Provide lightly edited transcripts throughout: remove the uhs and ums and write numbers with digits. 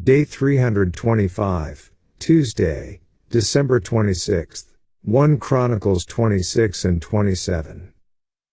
Day 325, Tuesday, December 26th. 1 Chronicles 26 and 27.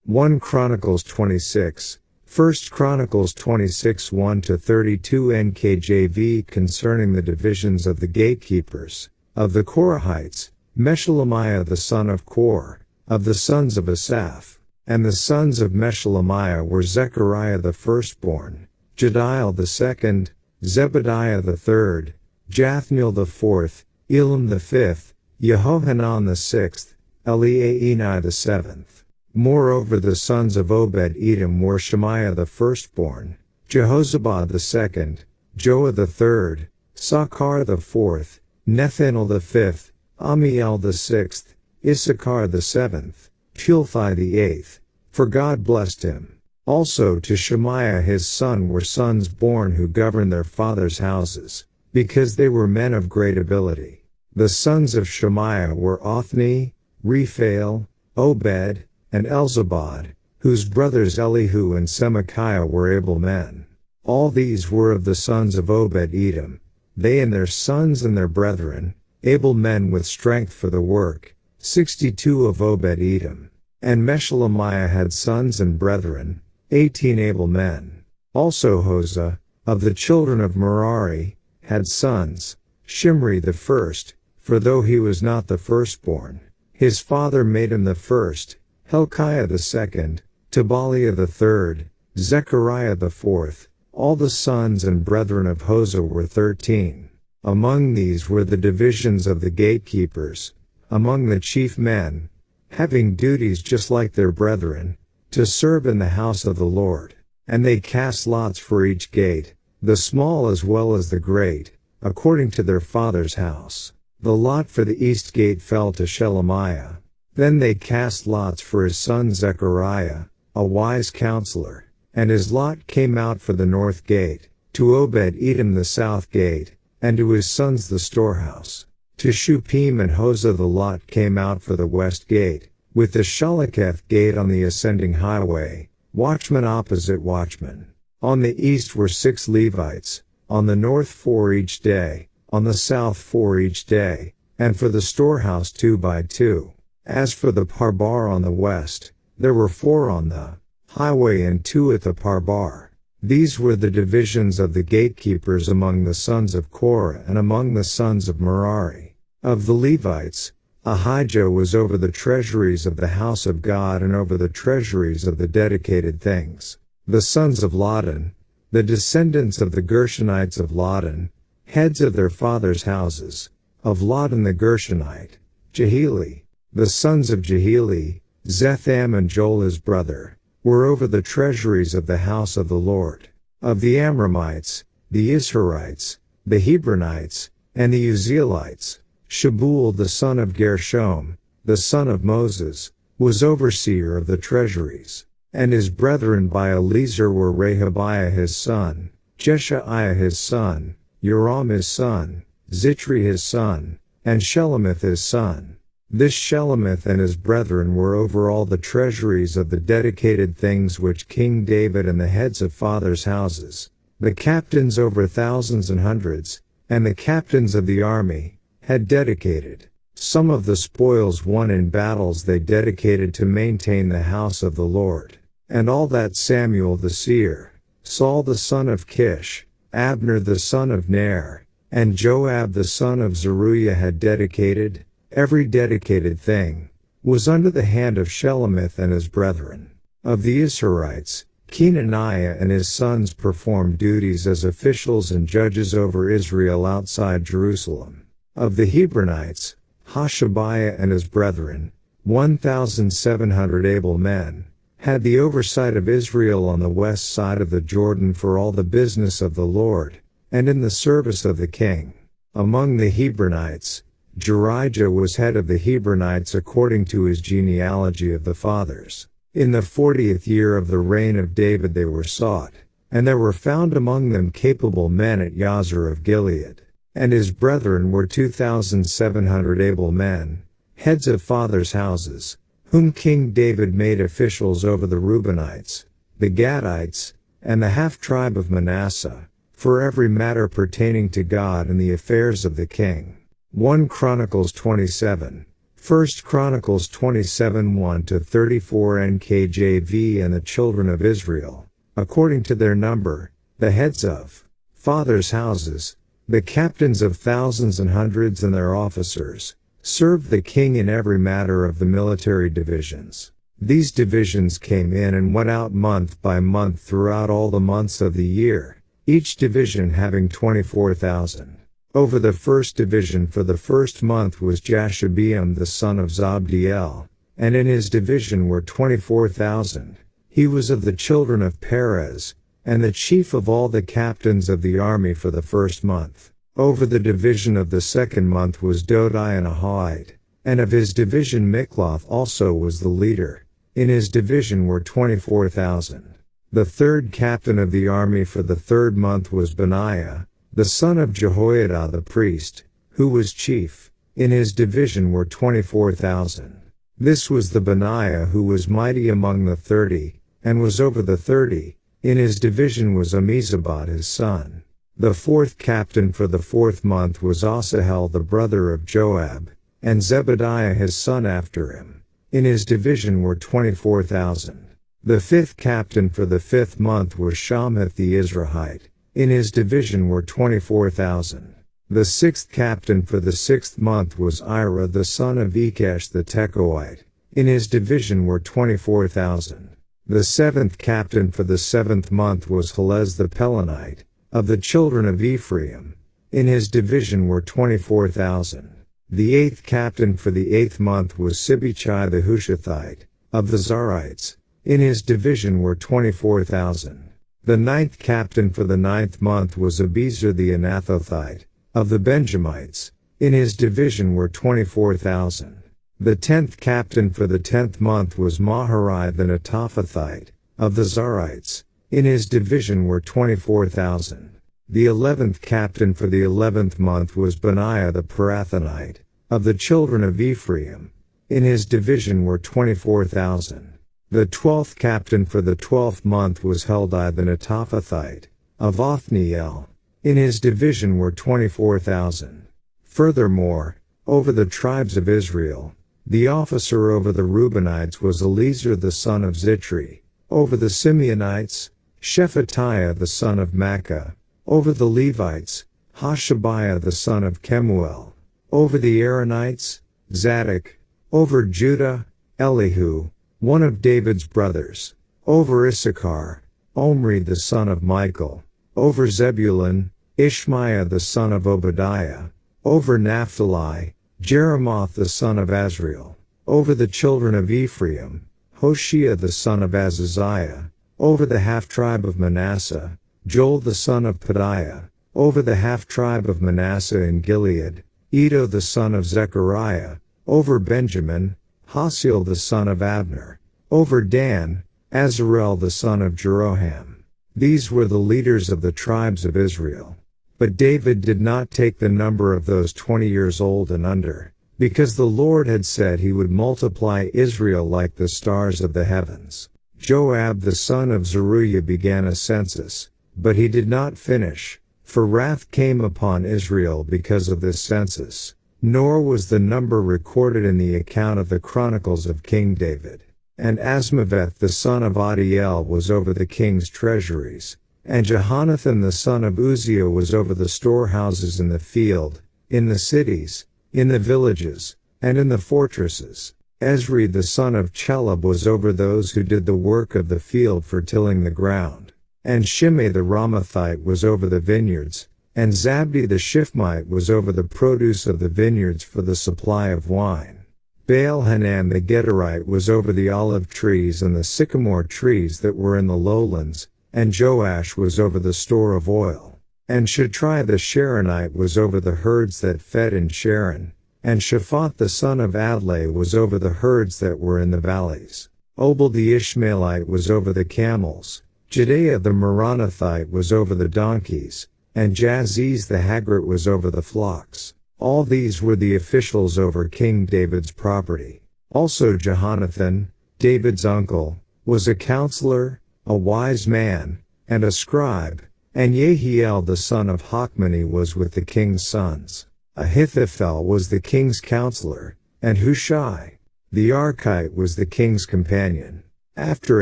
1 Chronicles 26, 1 Chronicles 26 1-32 NKJV concerning the divisions of the gatekeepers, of the Korahites, Meshelemiah the son of Kor, of the sons of Asaph, and the sons of Meshelemiah were Zechariah the firstborn, Jediel the second, Zebadiah the third, Jathniel the fourth, Elam the fifth, Yehohanan the sixth, Eliaenai the seventh. Moreover the sons of Obed-Edom were Shemaiah the firstborn, Jehozabad the second, Joah the third, Sakkar the fourth, Nethanel the fifth, Amiel the sixth, Issachar the seventh, Pulthai the eighth, for God blessed him. Also to Shemaiah his son were sons born who governed their fathers' houses, because they were men of great ability. The sons of Shemaiah were Othni, Rephael, Obed, and Elzabad, whose brothers Elihu and Semachiah were able men. All these were of the sons of Obed-Edom, they and their sons and their brethren, able men with strength for the work, 62 of Obed-Edom. And Meshelemiah had sons and brethren, 18 able men. Also Hosea, of the children of Merari, had sons, Shimri the first, for though he was not the firstborn, his father made him the first, Helkiah the second, Tabaliah the third, Zechariah the fourth. All the sons and brethren of Hosea were 13. Among these were the divisions of the gatekeepers, among the chief men, having duties just like their brethren, to serve in the house of the Lord. And they cast lots for each gate, the small as well as the great, according to their father's house. The lot for the east gate fell to Shelemiah. Then they cast lots for his son Zechariah, a wise counselor, and his lot came out for the north gate, to Obed-Edom the south gate, and to his sons the storehouse. To Shuppim and Hosea the lot came out for the west gate, with the Shalaketh gate on the ascending highway, watchman opposite watchman. On the east were 6 Levites, on the north 4 each day, on the south 4 each day, and for the storehouse 2 by 2. As for the parbar on the west, there were 4 on the highway and 2 at the parbar. These were the divisions of the gatekeepers among the sons of Korah and among the sons of Merari. Of the Levites, Ahijah was over the treasuries of the house of God and over the treasuries of the dedicated things. The sons of Lodan, the descendants of the Gershonites of Lodan, heads of their fathers' houses, of Lodan the Gershonite, Jehieli. The sons of Jehieli, Zetham and Joel his brother, were over the treasuries of the house of the Lord. Of the Amramites, the Israelites, the Hebronites, and the Uzzielites, Shabuel the son of Gershom, the son of Moses, was overseer of the treasuries. And his brethren by Eliezer were Rehabiah his son, Jeshaiah his son, Joram his son, Zitri his son, and Shelomith his son. This Shelomith and his brethren were over all the treasuries of the dedicated things which King David and the heads of fathers' houses, the captains over thousands and hundreds, and the captains of the army, had dedicated. Some of the spoils won in battles they dedicated to maintain the house of the Lord. And all that Samuel the seer, Saul the son of Kish, Abner the son of Ner, and Joab the son of Zeruiah had dedicated, every dedicated thing, was under the hand of Shelomith and his brethren. Of the Israelites, Kenaniah and his sons performed duties as officials and judges over Israel outside Jerusalem. Of the Hebronites, Hashabiah and his brethren, 1,700 able men, had the oversight of Israel on the west side of the Jordan for all the business of the Lord, and in the service of the king. Among the Hebronites, Jerijah was head of the Hebronites according to his genealogy of the fathers. In the 40th year of the reign of David they were sought, and there were found among them capable men at Yazer of Gilead. And his brethren were 2,700 able men, heads of fathers' houses, whom King David made officials over the Reubenites, the Gadites, and the half-tribe of Manasseh, for every matter pertaining to God and the affairs of the king. 1 Chronicles 27. 1 Chronicles 27 1-34 NKJV. And the children of Israel, according to their number, the heads of fathers' houses, the captains of thousands and hundreds and their officers, served the king in every matter of the military divisions. These divisions came in and went out month by month throughout all the months of the year, each division having 24,000. Over the first division for the first month was Jashobeam the son of Zabdiel, and in his division were 24,000. He was of the children of Perez, and the chief of all the captains of the army for the first month. Over the division of the second month was Dodai an Ahohite, and of his division Mikloth also was the leader. In his division were 24,000. The third captain of the army for the third month was Benaiah, the son of Jehoiada the priest, who was chief. In his division were 24,000. This was the Benaiah who was mighty among the 30, and was over the 30. In his division was Ammizabad his son. The fourth captain for the fourth month was Asahel the brother of Joab, and Zebadiah his son after him. In his division were 24,000. The fifth captain for the fifth month was Shamhuth the Israelite. In his division were 24,000. The sixth captain for the sixth month was Ira the son of Ikesh the Tekoite. In his division were 24,000. The seventh captain for the seventh month was Helez the Pelonite, of the children of Ephraim. In his division were 24,000. The eighth captain for the eighth month was Sibbechai the Hushathite, of the Zarites. In his division were 24,000. The ninth captain for the ninth month was Abiezer the Anathothite, of the Benjamites. In his division were 24,000. The 10th captain for the 10th month was Maharai the Netophathite, of the Zarites. In his division were 24,000. The 11th captain for the 11th month was Benaiah the Pirathonite, of the children of Ephraim. In his division were 24,000. The 12th captain for the 12th month was Heldai the Netophathite, of Othniel. In his division were 24,000. Furthermore, over the tribes of Israel, the officer over the Reubenites was Eliezer the son of Zitri. Over the Simeonites, Shephatiah the son of Makkah. Over the Levites, Hashabiah the son of Kemuel. Over the Aaronites, Zadok. Over Judah, Elihu, one of David's brothers. Over Issachar, Omri the son of Michael. Over Zebulun, Ishmaiah the son of Obadiah. Over Naphtali, Jeremoth the son of Azriel. Over the children of Ephraim, Hoshea the son of Azaziah. Over the half-tribe of Manasseh, Joel the son of Pedaiah. Over the half-tribe of Manasseh in Gilead, Iddo the son of Zechariah. Over Benjamin, Hasiel the son of Abner. Over Dan, Azarel the son of Jeroham. These were the leaders of the tribes of Israel. But David did not take the number of those 20 years old and under, because the Lord had said he would multiply Israel like the stars of the heavens. Joab the son of Zeruiah began a census, but he did not finish, for wrath came upon Israel because of this census. Nor was the number recorded in the account of the Chronicles of King David. And Asmaveth the son of Adiel was over the king's treasuries, and Jehonathan the son of Uzziah was over the storehouses in the field, in the cities, in the villages, and in the fortresses. Ezri the son of Chelub was over those who did the work of the field for tilling the ground. And Shimei the Ramathite was over the vineyards, and Zabdi the Shifmite was over the produce of the vineyards for the supply of wine. Baal-Hanan the Gederite was over the olive trees and the sycamore trees that were in the lowlands, and Joash was over the store of oil. And Shatrai the Sharonite was over the herds that fed in Sharon, and Shaphat the son of Adlai was over the herds that were in the valleys. Obal the Ishmaelite was over the camels, Jedaiah the Meronothite was over the donkeys, and Jaziz the Haggart was over the flocks. All these were the officials over King David's property. Also Jehonathan, David's uncle, was a counselor, a wise man, and a scribe. And Jehiel the son of Hachmoni was with the king's sons. Ahithophel was the king's counselor, and Hushai the Archite was the king's companion. After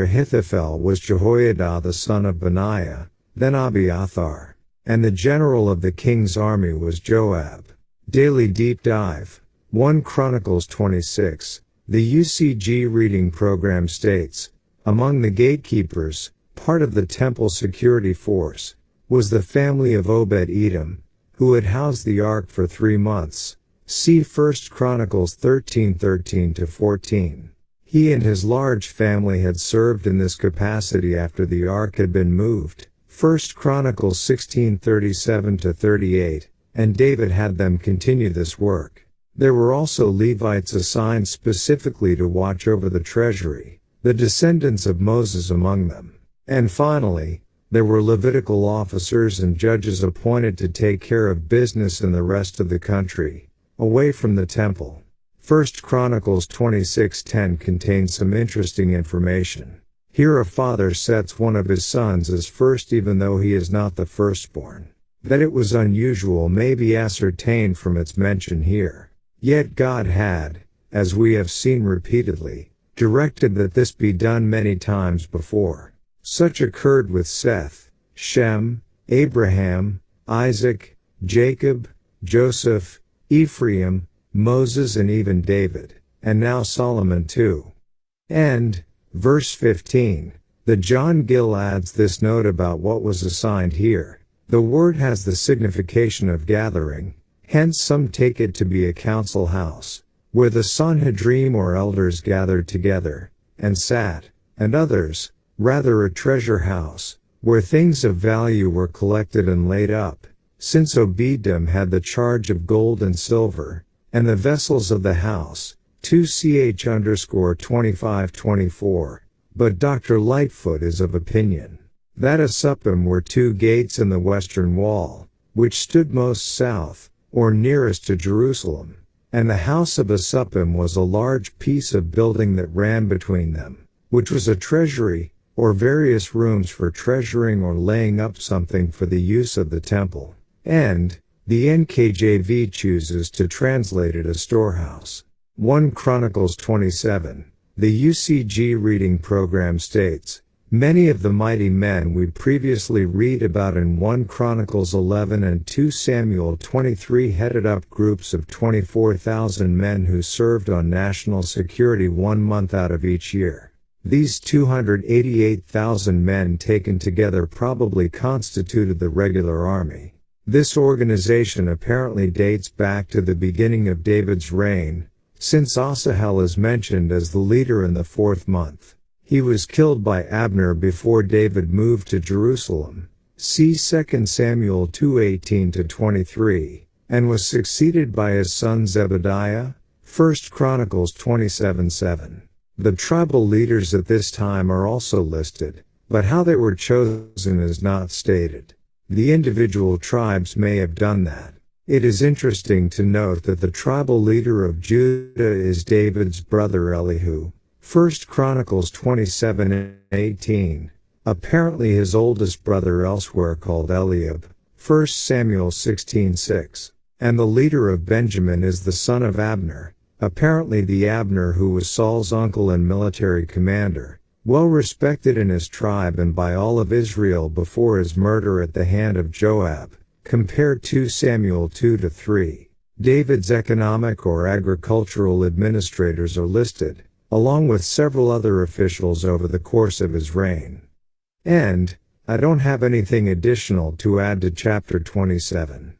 Ahithophel was Jehoiada the son of Benaiah, then Abiathar. And the general of the king's army was Joab. Daily Deep Dive. 1 Chronicles 26. The UCG reading program states, among the gatekeepers, part of the temple security force, was the family of Obed-Edom, who had housed the ark for 3 months. See 1 Chronicles 13:13-14. He and his large family had served in this capacity after the ark had been moved. 1 Chronicles 16:37-38, and David had them continue this work. There were also Levites assigned specifically to watch over the treasury, the descendants of Moses among them. And finally, there were Levitical officers and judges appointed to take care of business in the rest of the country, away from the temple. 1 Chronicles 26:10 contains some interesting information. Here a father sets one of his sons as first even though he is not the firstborn. That it was unusual may be ascertained from its mention here. Yet God had, as we have seen repeatedly, directed that this be done many times before. Such occurred with Seth, Shem, Abraham, Isaac, Jacob, Joseph, Ephraim, Moses and even David, and now Solomon too. And, verse 15, the John Gill adds this note about what was assigned here. The word has the signification of gathering, hence some take it to be a council house, where the Sanhedrim or elders gathered together, and sat, and others, rather a treasure house, where things of value were collected and laid up, since Obed-Edom had the charge of gold and silver, and the vessels of the house, 2ch_2524, but Dr. Lightfoot is of opinion that a suppum were 2 gates in the western wall, which stood most south, or nearest to Jerusalem, and the house of a suppum was a large piece of building that ran between them, which was a treasury, or various rooms for treasuring or laying up something for the use of the temple, and the NKJV chooses to translate it as storehouse. 1 Chronicles 27. The UCG reading program states, many of the mighty men we previously read about in 1 Chronicles 11 and 2 Samuel 23 headed up groups of 24,000 men who served on national security 1 month out of each year. These 288,000 men taken together probably constituted the regular army. This organization apparently dates back to the beginning of David's reign, since Asahel is mentioned as the leader in the 4th month. He was killed by Abner before David moved to Jerusalem, see 2 Samuel 2:18-23, and was succeeded by his son Zebediah, 1 Chronicles 27:7. The tribal leaders at this time are also listed, but how they were chosen is not stated. The individual tribes may have done that. It is interesting to note that the tribal leader of Judah is David's brother Elihu, 1 Chronicles 27:18, apparently his oldest brother elsewhere called Eliab, 1 Samuel 16:6, and the leader of Benjamin is the son of Abner, apparently the Abner who was Saul's uncle and military commander, well respected in his tribe and by all of Israel before his murder at the hand of Joab. Compare 2 Samuel 2-3. David's economic or agricultural administrators are listed, along with several other officials over the course of his reign. And, I don't have anything additional to add to chapter 27.